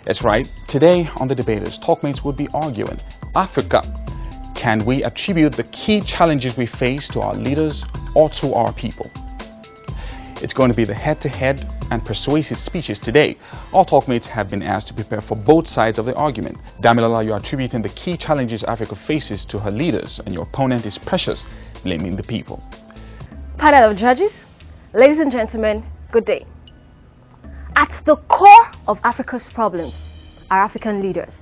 That's right. Today on The Debaters, talkmates would be arguing, Africa, can we attribute the key challenges we face to our leaders or to our people? It's going to be the head-to-head and persuasive speeches today. All talkmates have been asked to prepare for both sides of the argument. Damilola, you are attributing the key challenges Africa faces to her leaders, and your opponent is Precious, blaming the people. Panel of judges, ladies and gentlemen, good day. At the core of Africa's problems are African leaders.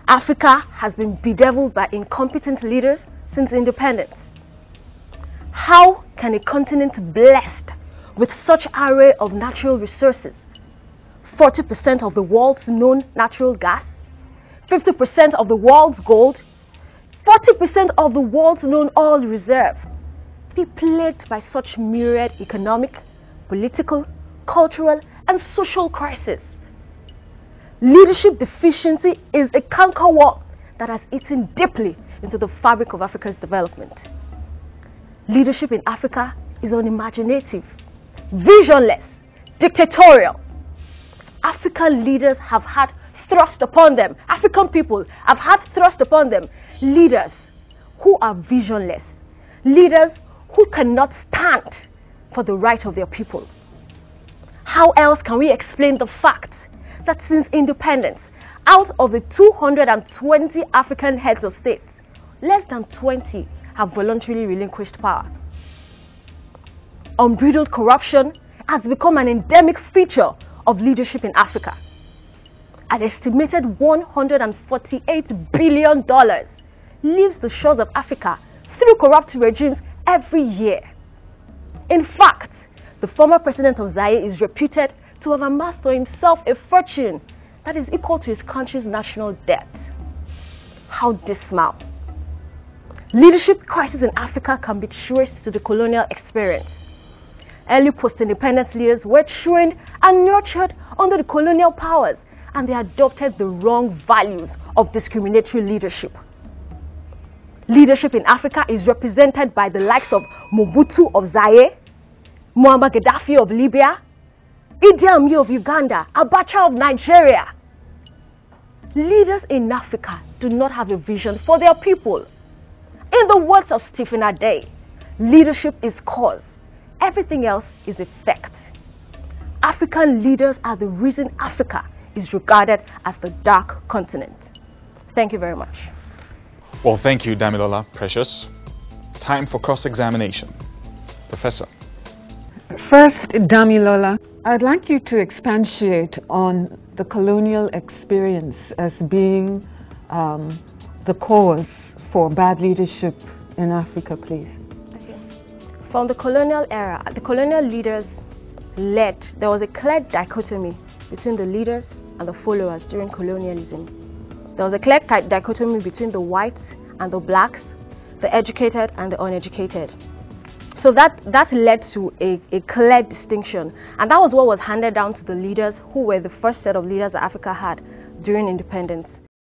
Africa has been bedeviled by incompetent leaders since independence. How can a continent blessed with such array of natural resources, 40% of the world's known natural gas, 50% of the world's gold, 40% of the world's known oil reserve, be plagued by such myriad economic, political, cultural and social crisis? Leadership deficiency is a cankerworm that has eaten deeply into the fabric of Africa's development. Leadership in Africa is unimaginative, visionless, dictatorial. African leaders have had thrust upon them, African people have had thrust upon them leaders who are visionless, leaders who cannot stand for the right of their people. How else can we explain the fact that since independence, out of the 220 African heads of states, less than 20 have voluntarily relinquished power? Unbridled corruption has become an endemic feature of leadership in Africa. An estimated $148 billion leaves the shores of Africa through corrupt regimes every year. In fact, the former president of Zaire is reputed to have amassed for himself a fortune that is equal to his country's national debt. How dismal. Leadership crisis in Africa can be traced to the colonial experience. Early post-independence leaders were trained and nurtured under the colonial powers, and they adopted the wrong values of discriminatory leadership. Leadership in Africa is represented by the likes of Mobutu of Zaire, Muammar Gaddafi of Libya, Idi Amin of Uganda, Abacha of Nigeria. Leaders in Africa do not have a vision for their people. In the words of Stephen Adey, leadership is cause, everything else is effect. African leaders are the reason Africa is regarded as the dark continent. Thank you very much. Well, thank you, Damilola. Precious. Time for cross-examination. Professor. First, Damilola, I'd like you to expatiate on the colonial experience as being the cause for bad leadership in Africa, please. Okay. From the colonial era, the colonial leaders there was a clear dichotomy between the leaders and the followers during colonialism. There was a clear dichotomy between the whites and the blacks, the educated and the uneducated. So that led to a clear distinction, and that was what was handed down to the leaders who were the first set of leaders that Africa had during independence.